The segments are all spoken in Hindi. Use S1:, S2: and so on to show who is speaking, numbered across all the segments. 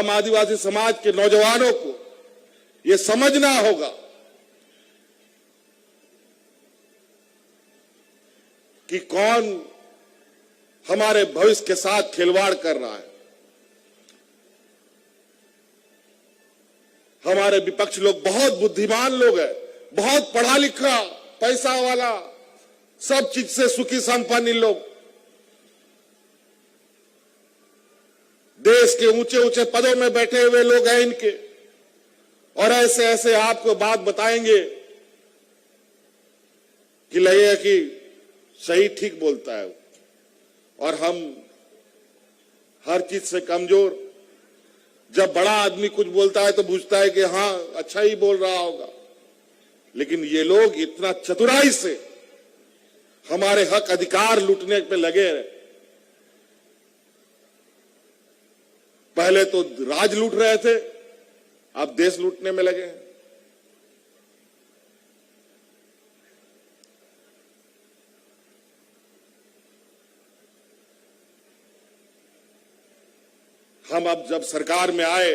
S1: हम आदिवासी समाज के नौजवानों को ये समझना होगा कि कौन हमारे भविष्य के साथ खिलवाड़ कर रहा है। हमारे विपक्ष लोग बहुत बुद्धिमान लोग हैं, बहुत पढ़ा लिखा, पैसा वाला, सब चीज से सुखी संपन्न लोग, देश के ऊंचे ऊंचे पदों में बैठे हुए लोग हैं इनके, और ऐसे ऐसे आपको बात बताएंगे कि लगेगा कि सही ठीक बोलता है। और हम हर चीज से कमजोर, जब बड़ा आदमी कुछ बोलता है तो पूछता है कि हाँ अच्छा ही बोल रहा होगा, लेकिन ये लोग इतना चतुराई से हमारे हक अधिकार लूटने पे लगे हैं। पहले तो राज लूट रहे थे, अब देश लूटने में लगे हैं। हम अब जब सरकार में आए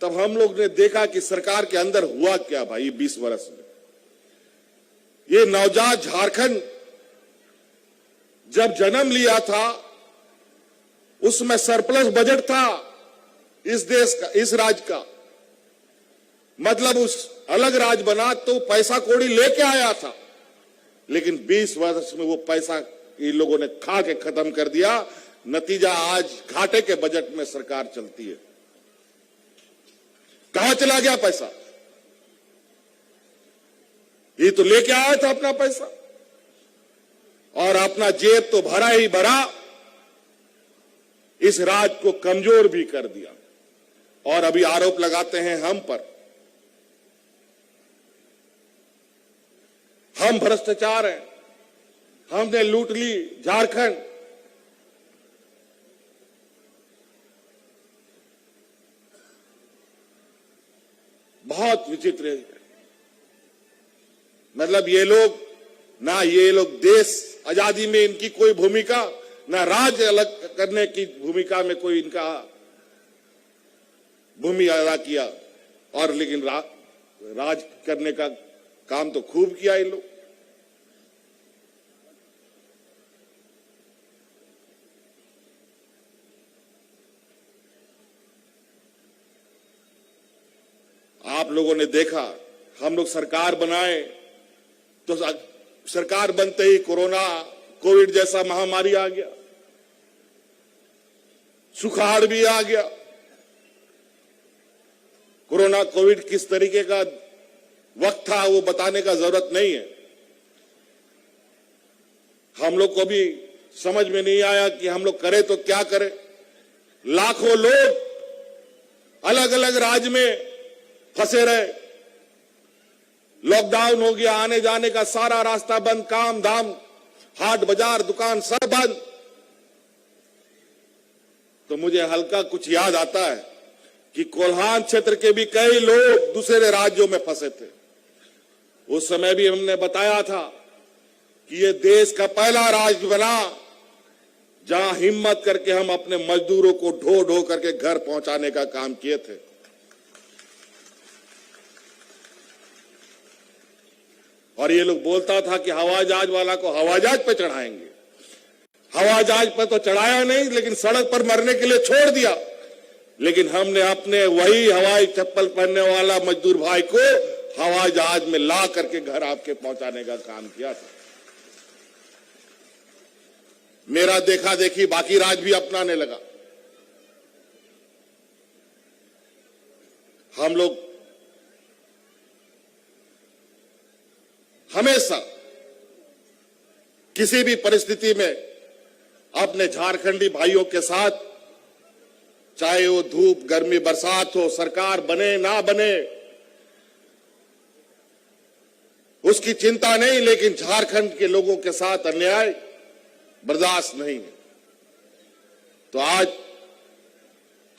S1: तब हम लोग ने देखा कि सरकार के अंदर हुआ क्या भाई 20 वर्ष में। ये नवजात झारखंड जब जन्म लिया था उसमें सरप्लस बजट था इस देश का, इस राज्य का, मतलब उस अलग राज्य बना तो पैसा कौड़ी लेके आया था, लेकिन 20 वर्ष में वो पैसा इन लोगों ने खा के खत्म कर दिया। नतीजा आज घाटे के बजट में सरकार चलती है। कहां चला गया पैसा? ये तो लेके आया था अपना पैसा और अपना जेब तो भरा ही भरा, इस राज्य को कमजोर भी कर दिया। और अभी आरोप लगाते हैं हम पर, हम भ्रष्टाचार हैं, हमने लूट ली झारखंड। बहुत विचित्र है। मतलब ये लोग देश आजादी में इनकी कोई भूमिका, ना राज्य अलग करने की भूमिका में कोई इनका भूमिका अदा किया, और लेकिन राज करने का काम तो खूब किया इन लोग। आप लोगों ने देखा, हम लोग सरकार बनाए तो सरकार बनते ही कोविड जैसा महामारी आ गया, सुखाड़ भी आ गया। कोविड किस तरीके का वक्त था वो बताने का जरूरत नहीं है। हम लोग को भी समझ में नहीं आया कि हम लोग करें तो क्या करें। लाखों लोग अलग अलग राज्य में फंसे रहे, लॉकडाउन हो गया, आने जाने का सारा रास्ता बंद, काम धाम, हाट बाजार, दुकान सब बंद। तो मुझे हल्का कुछ याद आता है कि कोल्हान क्षेत्र के भी कई लोग दूसरे राज्यों में फंसे थे। उस समय भी हमने बताया था कि ये देश का पहला राज्य बना जहां हिम्मत करके हम अपने मजदूरों को ढो ढो करके घर पहुंचाने का काम किए थे। और ये लोग बोलता था कि हवाई जहाज वाला को हवाई जहाज पे चढ़ाएंगे। हवाई जहाज पर तो चढ़ाया नहीं, लेकिन सड़क पर मरने के लिए छोड़ दिया। लेकिन हमने अपने वही हवाई चप्पल पहनने वाला मजदूर भाई को हवाई जहाज में ला करके घर आपके पहुंचाने का काम किया था। मेरा देखा देखी बाकी राज्य भी अपनाने लगा। हम लोग हमेशा किसी भी परिस्थिति में अपने झारखंडी भाइयों के साथ, चाहे वो धूप गर्मी बरसात हो, सरकार बने ना बने उसकी चिंता नहीं, लेकिन झारखंड के लोगों के साथ अन्याय बर्दाश्त नहीं है। तो आज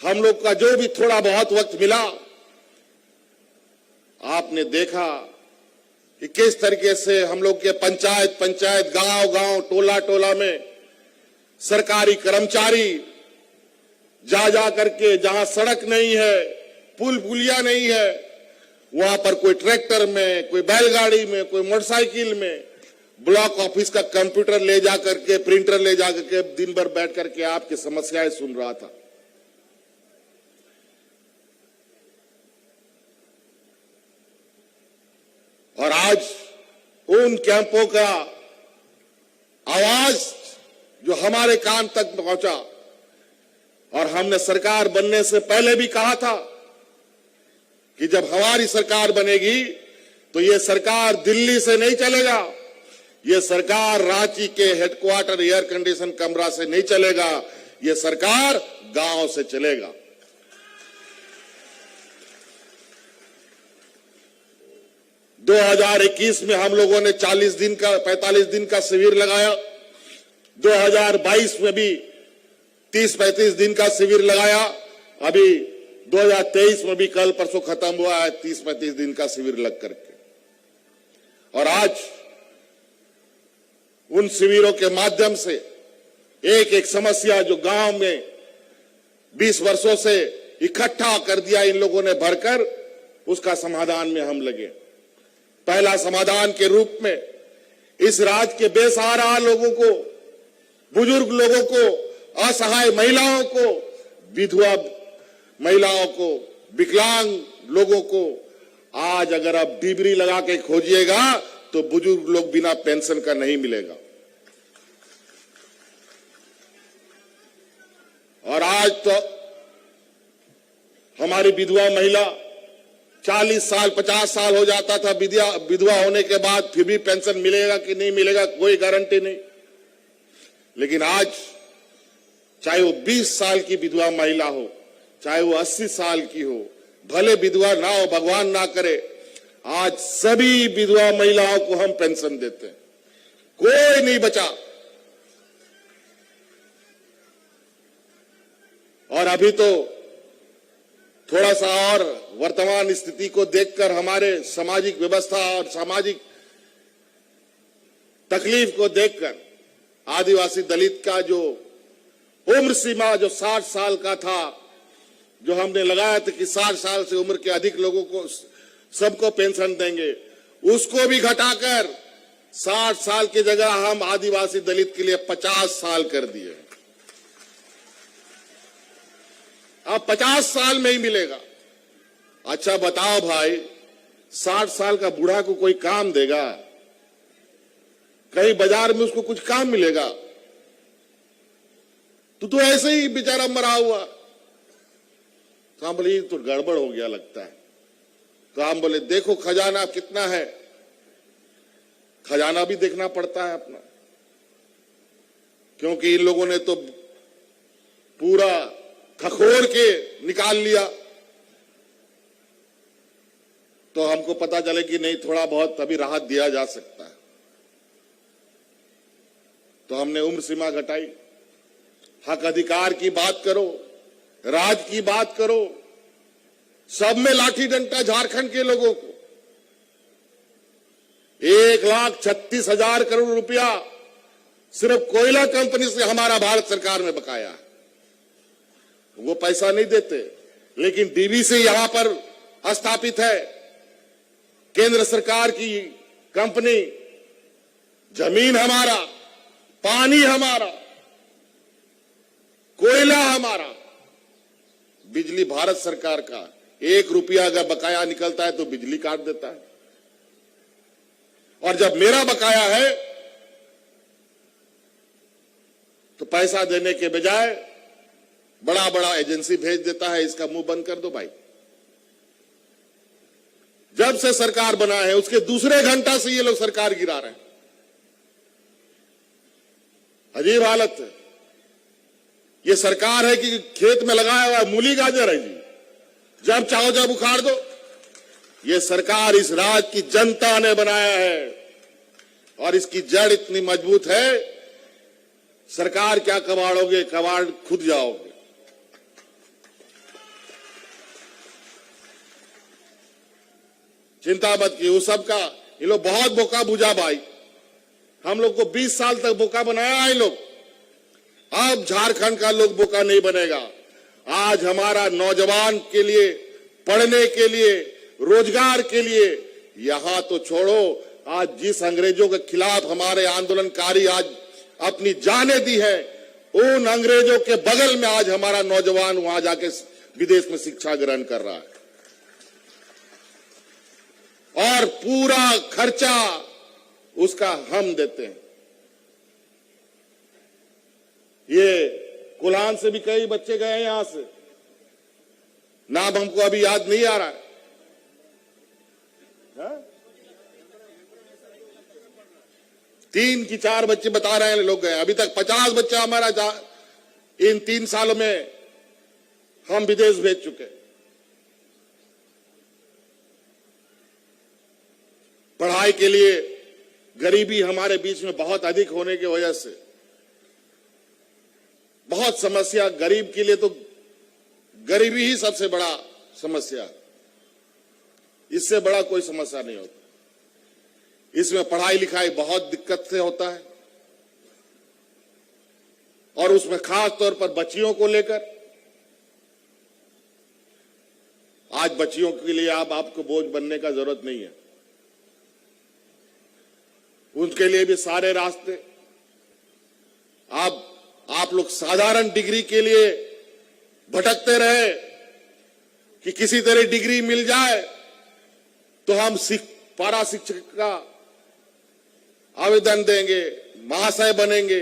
S1: हम लोग का जो भी थोड़ा बहुत वक्त मिला, आपने देखा कि किस तरीके से हम लोग के पंचायत गांव गांव टोला टोला में सरकारी कर्मचारी जा जा करके जहां सड़क नहीं है, पुल पुलिया नहीं है, वहां पर कोई ट्रैक्टर में, कोई बैलगाड़ी में, कोई मोटरसाइकिल में ब्लॉक ऑफिस का कंप्यूटर ले जा करके, प्रिंटर ले जा करके दिन भर बैठ करके आपकी समस्याएं सुन रहा था। और आज उन कैंपों का आवाज जो हमारे कान तक पहुंचा, और हमने सरकार बनने से पहले भी कहा था कि जब हमारी सरकार बनेगी तो ये सरकार दिल्ली से नहीं चलेगा, ये सरकार रांची के हेडक्वार्टर एयर कंडीशन कमरा से नहीं चलेगा, ये सरकार गांव से चलेगा। दो 2021 में हम लोगों ने 45 दिन का शिविर लगाया, 2022 में भी 30-35 दिन का शिविर लगाया, अभी 2023 में भी कल परसों खत्म हुआ है 30-35 दिन का शिविर लग करके। और आज उन शिविरों के माध्यम से एक एक समस्या जो गांव में 20 वर्षों से इकट्ठा कर दिया इन लोगों ने भरकर, उसका समाधान में हम लगे। पहला समाधान के रूप में इस राज्य के बेसहारा लोगों को, बुजुर्ग लोगों को, असहाय महिलाओं को, विधवा महिलाओं को, विकलांग लोगों को आज अगर आप डिबरी लगा के खोजिएगा तो बुजुर्ग लोग बिना पेंशन का नहीं मिलेगा। और आज तो हमारी विधवा महिला 40 साल 50 साल हो जाता था विधवा होने के बाद, फिर भी पेंशन मिलेगा कि नहीं मिलेगा कोई गारंटी नहीं। लेकिन आज चाहे वो 20 साल की विधवा महिला हो, चाहे वो 80 साल की हो, भले विधवा ना हो, भगवान ना करे, आज सभी विधवा महिलाओं को हम पेंशन देते हैं, कोई नहीं बचा। और अभी तो थोड़ा सा और वर्तमान स्थिति को देखकर, हमारे सामाजिक व्यवस्था और सामाजिक तकलीफ को देखकर, आदिवासी दलित का जो उम्र सीमा जो 60 साल का था, जो हमने लगाया था कि 60 साल से उम्र के अधिक लोगों को सबको पेंशन देंगे, उसको भी घटाकर 60 साल की जगह हम आदिवासी दलित के लिए 50 साल कर दिए। अब 50 साल में ही मिलेगा। अच्छा बताओ भाई, 60 साल का बूढ़ा को कोई काम देगा? कहीं बाजार में उसको कुछ काम मिलेगा? तो ऐसे ही बेचारा मरा हुआ। तो हम बोले तो गड़बड़ हो गया लगता है। तो हम बोले देखो खजाना कितना है, खजाना भी देखना पड़ता है अपना, क्योंकि इन लोगों ने तो पूरा खखोर के निकाल लिया। तो हमको पता चले कि नहीं, थोड़ा बहुत अभी राहत दिया जा सकता है। तो हमने उम्र सीमा घटाई। हक अधिकार की बात करो, राज की बात करो, सब में लाठी डंडा झारखंड के लोगों को। 1,36,000 करोड़ रुपया सिर्फ कोयला कंपनी से हमारा भारत सरकार में बकाया है। वो पैसा नहीं देते, लेकिन डीवीसी यहां पर स्थापित है, केंद्र सरकार की कंपनी। जमीन हमारा, पानी हमारा, कोयला हमारा, बिजली भारत सरकार का। 1 रुपया अगर बकाया निकलता है तो बिजली काट देता है। और जब मेरा बकाया है तो पैसा देने के बजाय बड़ा बड़ा एजेंसी भेज देता है, इसका मुंह बंद कर दो भाई। जब से सरकार बना है उसके दूसरे घंटा से ये लोग सरकार गिरा रहे हैं। अजीब हालत है। ये सरकार है कि खेत में लगाया हुआ मूली गाजर है जी, जब चाहो जब उखाड़ दो। ये सरकार इस राज्य की जनता ने बनाया है और इसकी जड़ इतनी मजबूत है, सरकार क्या कबाड़ोगे, कबाड़ खुद जाओगे। चिंता मत की, वो सबका ये लोग बहुत बोका बुझा भाई। हम लोग को 20 साल तक बोका बनाया है लोग। अब झारखंड का लोग बोका नहीं बनेगा। आज हमारा नौजवान के लिए, पढ़ने के लिए, रोजगार के लिए, यहां तो छोड़ो, आज जिस अंग्रेजों के खिलाफ हमारे आंदोलनकारी आज अपनी जानें दी है, उन अंग्रेजों के बगल में आज हमारा नौजवान वहां जाके विदेश में शिक्षा ग्रहण कर रहा है और पूरा खर्चा उसका हम देते हैं। ये कोल्हान से भी कई बच्चे गए हैं यहां से, नाम हमको अभी याद नहीं आ रहा है। 3 की 4 बच्चे बता रहे हैं लोग गए। अभी तक 50 बच्चा हमारा इन 3 सालों में हम विदेश भेज चुके। पढ़ाई के लिए गरीबी हमारे बीच में बहुत अधिक होने की वजह से बहुत समस्या, गरीब के लिए तो गरीबी ही सबसे बड़ा समस्या, इससे बड़ा कोई समस्या नहीं होता। इसमें पढ़ाई लिखाई बहुत दिक्कत से होता है और उसमें खास तौर पर बच्चियों को लेकर। आज बच्चियों के लिए आपको बोझ बनने का जरूरत नहीं है, उनके लिए भी सारे रास्ते। आप लोग साधारण डिग्री के लिए भटकते रहे कि किसी तरह डिग्री मिल जाए तो हम पारा शिक्षक का आवेदन देंगे, महाशय बनेंगे,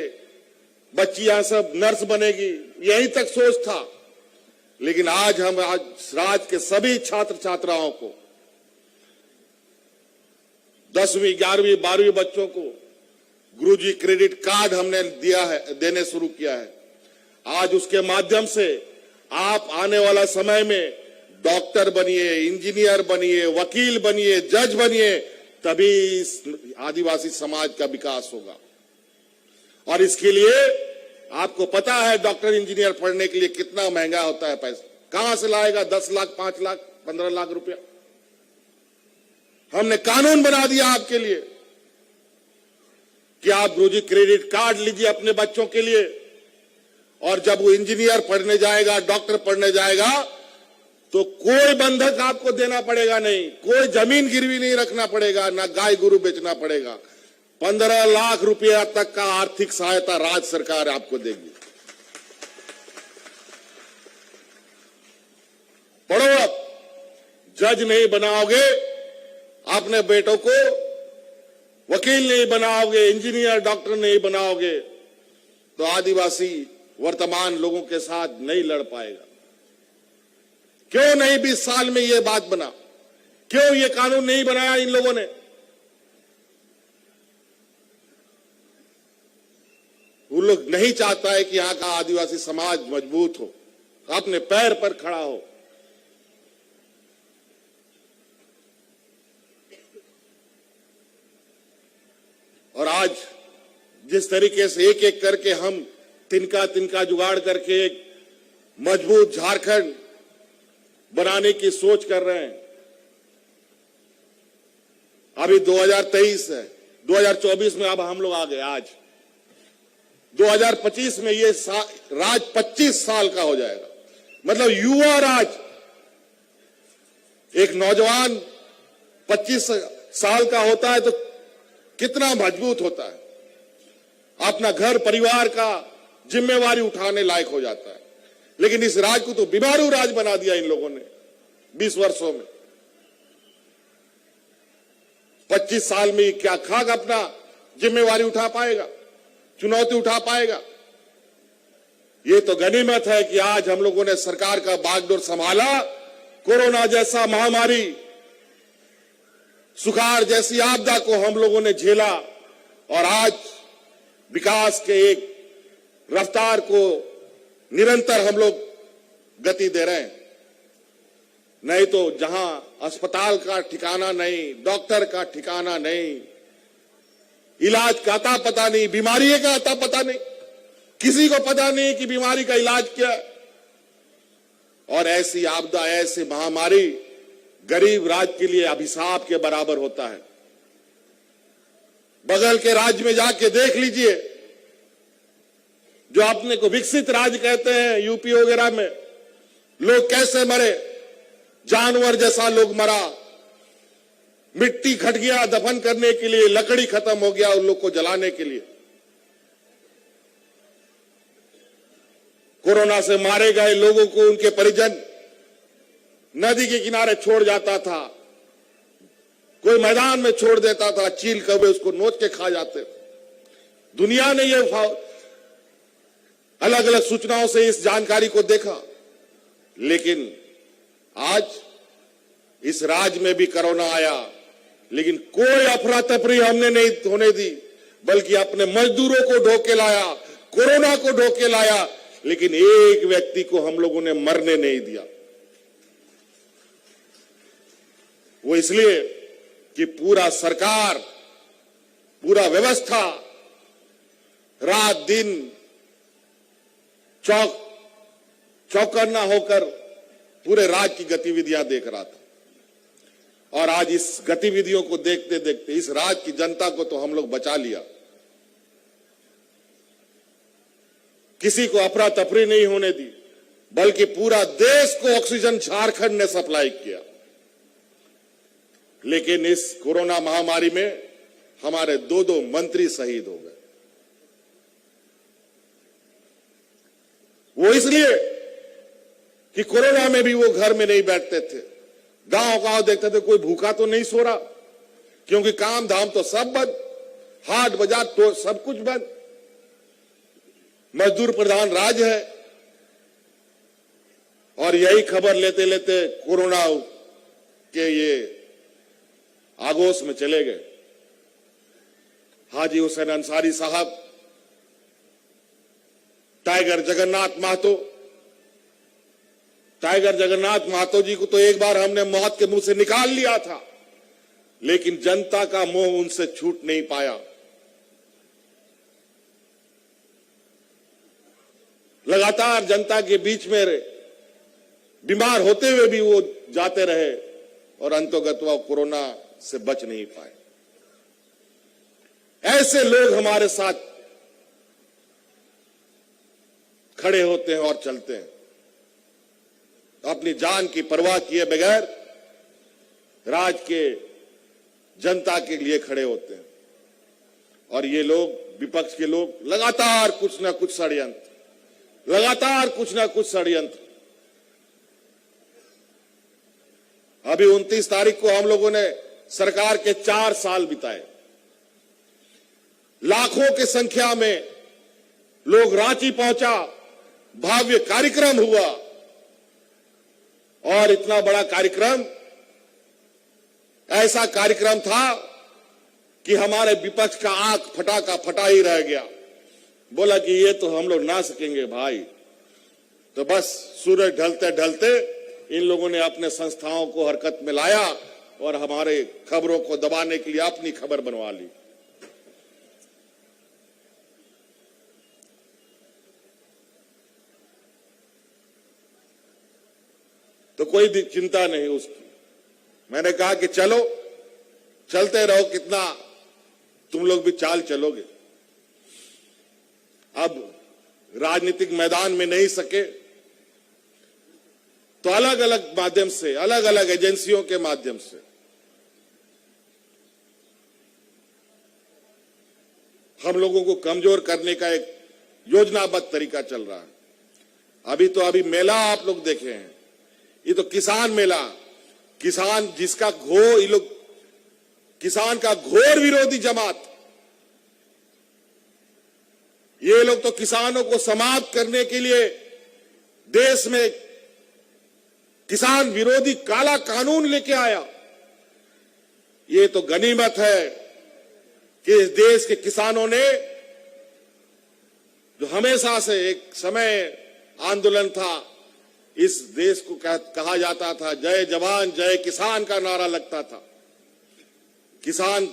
S1: बच्चियां सब नर्स बनेगी, यही तक सोच था। लेकिन आज राज्य के सभी छात्र छात्राओं को 10वीं 11वीं 12वीं बच्चों को गुरुजी क्रेडिट कार्ड हमने देने शुरू किया है। आज उसके माध्यम से आप आने वाला समय में डॉक्टर बनिए, इंजीनियर बनिए, वकील बनिए, जज बनिए, तभी इस आदिवासी समाज का विकास होगा। और इसके लिए आपको पता है डॉक्टर इंजीनियर पढ़ने के लिए कितना महंगा होता है, पैसा कहां से लाएगा? 10 लाख, 5 लाख, 15 लाख रुपया। हमने कानून बना दिया आपके लिए कि आप गुरुजी क्रेडिट कार्ड लीजिए अपने बच्चों के लिए, और जब वो इंजीनियर पढ़ने जाएगा, डॉक्टर पढ़ने जाएगा, तो कोई बंधक आपको देना पड़ेगा नहीं, कोई जमीन गिरवी नहीं रखना पड़ेगा, ना गाय गुरु बेचना पड़ेगा। 15 लाख रुपया तक का आर्थिक सहायता राज्य सरकार आपको देगी। पढ़ो, अब जज नहीं बनाओगे अपने बेटों को, वकील नहीं बनाओगे, इंजीनियर डॉक्टर नहीं बनाओगे, तो आदिवासी वर्तमान लोगों के साथ नहीं लड़ पाएगा। क्यों नहीं 20 साल में यह बात बना? क्यों ये कानून नहीं बनाया इन लोगों ने? वो लोग नहीं चाहता है कि यहां का आदिवासी समाज मजबूत हो, अपने पैर पर खड़ा हो। और आज जिस तरीके से एक एक करके हम तिनका तिनका जुगाड़ करके एक मजबूत झारखंड बनाने की सोच कर रहे हैं। अभी 2023 है, 2024 में अब हम लोग आ गए। आज 2025 में ये राज 25 साल का हो जाएगा। मतलब युवा राज, एक नौजवान 25 साल का होता है तो कितना मजबूत होता है, अपना घर परिवार का जिम्मेवारी उठाने लायक हो जाता है। लेकिन इस राज को तो बीमारू राज बना दिया इन लोगों ने 20 वर्षों में। 25 साल में क्या खाक अपना जिम्मेवारी उठा पाएगा, चुनौती उठा पाएगा? ये तो गनीमत है कि आज हम लोगों ने सरकार का बागडोर संभाला। कोरोना जैसा महामारी, सुखाड़ जैसी आपदा को हम लोगों ने झेला और आज विकास के एक रफ्तार को निरंतर हम लोग गति दे रहे हैं। नहीं तो जहां अस्पताल का ठिकाना नहीं, डॉक्टर का ठिकाना नहीं, इलाज का अता पता नहीं, बीमारी का अता पता नहीं, किसी को पता नहीं कि बीमारी का इलाज क्या है। और ऐसी आपदा, ऐसी महामारी गरीब राज्य के लिए अभिशाप के बराबर होता है। बगल के राज्य में जाके देख लीजिए, जो अपने को विकसित राज्य कहते हैं, यूपी वगैरह में, लोग कैसे मरे, जानवर जैसा लोग मरा, मिट्टी घट गया दफन करने के लिए, लकड़ी खत्म हो गया उन लोग को जलाने के लिए। कोरोना से मारे गए लोगों को उनके परिजन नदी के किनारे छोड़ जाता था, कोई मैदान में छोड़ देता था, चील कौवे उसको नोच के खा जाते। दुनिया ने ये अलग अलग सूचनाओं से इस जानकारी को देखा, लेकिन आज इस राज्य में भी कोरोना आया, लेकिन कोई अफरा तफरी हमने नहीं होने दी, बल्कि अपने मजदूरों को ढोके लाया, कोरोना को ढोके लाया, लेकिन एक व्यक्ति को हम लोगों ने मरने नहीं दिया। वो इसलिए कि पूरा सरकार, पूरा व्यवस्था रात दिन चौकन्ना होकर पूरे राज्य की गतिविधियां देख रहा था। और आज इस गतिविधियों को देखते देखते इस राज्य की जनता को तो हम लोग बचा लिया। किसी को अफरा तफरी नहीं होने दी, बल्कि पूरा देश को ऑक्सीजन झारखंड ने सप्लाई किया। लेकिन इस कोरोना महामारी में हमारे दो मंत्री शहीद हो गए। वो इसलिए कि कोरोना में भी वो घर में नहीं बैठते थे, गांव देखते थे कोई भूखा तो नहीं सो रहा, क्योंकि काम धाम तो सब बंद, हाट बाजार तो सब कुछ बंद, मजदूर प्रधान राज्य है। और यही खबर लेते लेते कोरोना के ये आगोश में चले गए। हाजी हुसैन अंसारी साहब, टाइगर जगन्नाथ महतो जी को तो एक बार हमने मौत के मुंह से निकाल लिया था, लेकिन जनता का मोह उनसे छूट नहीं पाया। लगातार जनता के बीच में बीमार होते हुए भी वो जाते रहे और अंतोगत्वा कोरोना से बच नहीं पाए। ऐसे लोग हमारे साथ खड़े होते हैं और चलते हैं, अपनी जान की परवाह किए बगैर राज्य के जनता के लिए खड़े होते हैं। और ये लोग, विपक्ष के लोग, लगातार कुछ ना कुछ षड्यंत्र। अभी 29 तारीख को हम लोगों ने सरकार के 4 साल बिताए। लाखों की संख्या में लोग रांची पहुंचा, भव्य कार्यक्रम हुआ। और इतना बड़ा कार्यक्रम, ऐसा कार्यक्रम था कि हमारे विपक्ष का आंख फटा ही रह गया। बोला कि ये तो हम लोग ना सकेंगे भाई। तो बस सूरज ढलते ढलते इन लोगों ने अपने संस्थाओं को हरकत में लाया और हमारे खबरों को दबाने के लिए अपनी खबर बनवा ली। तो कोई चिंता नहीं उसकी। मैंने कहा कि चलो, चलते रहो, कितना तुम लोग भी चाल चलोगे। अब राजनीतिक मैदान में नहीं सके तो अलग अलग माध्यम से, अलग अलग एजेंसियों के माध्यम से हम लोगों को कमजोर करने का एक योजनाबद्ध तरीका चल रहा है। अभी मेला आप लोग देखे हैं, ये तो किसान मेला, किसान जिसका ये लोग किसान का घोर विरोधी जमात, ये लोग तो किसानों को समाप्त करने के लिए देश में किसान विरोधी काला कानून लेके आया। ये तो गनीमत है कि इस देश के किसानों ने, जो हमेशा से एक समय आंदोलन था, इस देश को कहा जाता था जय जवान जय किसान का नारा लगता था। किसान,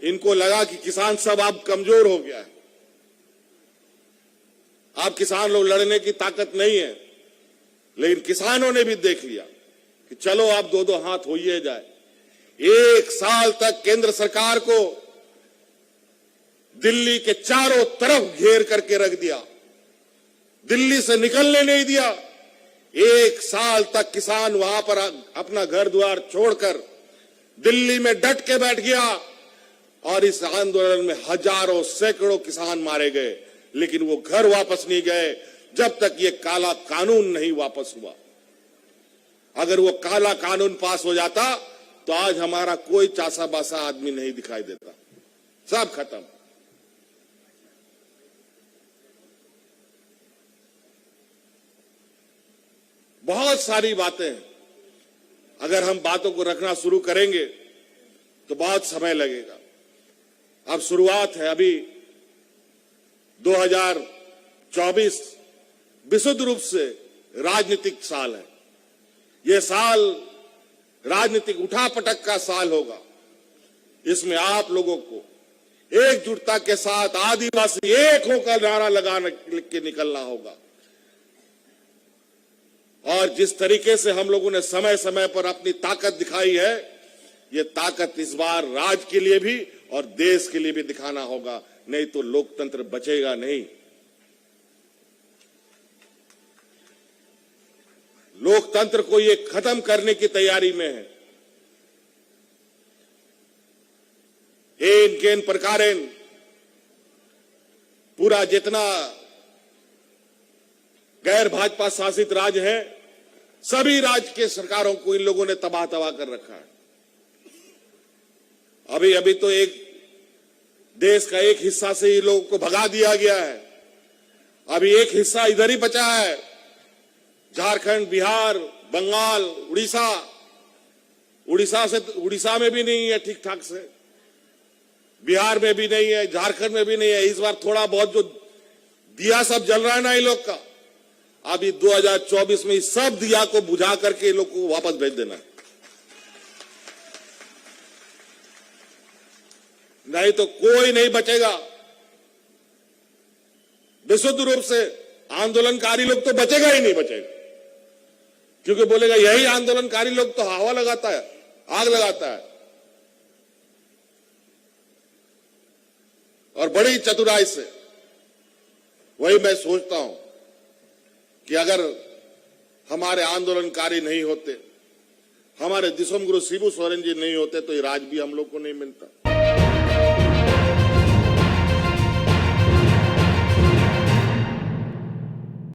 S1: इनको लगा कि किसान सब अब कमजोर हो गया है, अब किसान लोग लड़ने की ताकत नहीं है। लेकिन किसानों ने भी देख लिया कि चलो अब दो हाथ हो ही जाए। 1 साल तक केंद्र सरकार को दिल्ली के चारों तरफ घेर करके रख दिया, दिल्ली से निकलने नहीं दिया। 1 साल तक किसान वहां पर अपना घर द्वार छोड़कर दिल्ली में डट के बैठ गया और इस आंदोलन में हजारों सैकड़ों किसान मारे गए, लेकिन वो घर वापस नहीं गए जब तक ये काला कानून नहीं वापस हुआ। अगर वो काला कानून पास हो जाता तो आज हमारा कोई चासा बासा आदमी नहीं दिखाई देता, सब खत्म। बहुत सारी बातें हैं, अगर हम बातों को रखना शुरू करेंगे तो बहुत समय लगेगा। अब शुरुआत है, अभी 2024 विशुद्ध रूप से राजनीतिक साल है। यह साल राजनीतिक उठापटक का साल होगा। इसमें आप लोगों को एकजुटता के साथ आदिवासी एक होकर नारा लगाने के निकलना होगा। और जिस तरीके से हम लोगों ने समय समय पर अपनी ताकत दिखाई है, ये ताकत इस बार राज्य के लिए भी और देश के लिए भी दिखाना होगा, नहीं तो लोकतंत्र बचेगा नहीं। लोकतंत्र को ये खत्म करने की तैयारी में है। एन केन प्रकारेण पूरा जितना गैर भाजपा शासित राज्य है, सभी राज्य के सरकारों को इन लोगों ने तबाह कर रखा है। अभी तो एक देश का एक हिस्सा से ही लोगों को भगा दिया गया है। अभी एक हिस्सा इधर ही बचा है, झारखंड, बिहार, बंगाल, उड़ीसा में भी नहीं है ठीक ठाक से, बिहार में भी नहीं है, झारखंड में भी नहीं है। इस बार थोड़ा बहुत जो दिया सब जल रहा है ना इन लोग का, अभी 2024 में इस सब दिया को बुझा करके इन लोग को वापस भेज देना है, नहीं तो कोई नहीं बचेगा। विशुद्ध रूप से आंदोलनकारी लोग तो बचेगा ही नहीं बचेगा, क्योंकि बोलेगा यही आंदोलनकारी लोग तो हवा लगाता है, आग लगाता है। और बड़ी चतुराई से वही मैं सोचता हूं कि अगर हमारे आंदोलनकारी नहीं होते, हमारे दिसोम गुरु शिबू सोरेन जी नहीं होते, तो ये राज भी हम लोग को नहीं मिलता।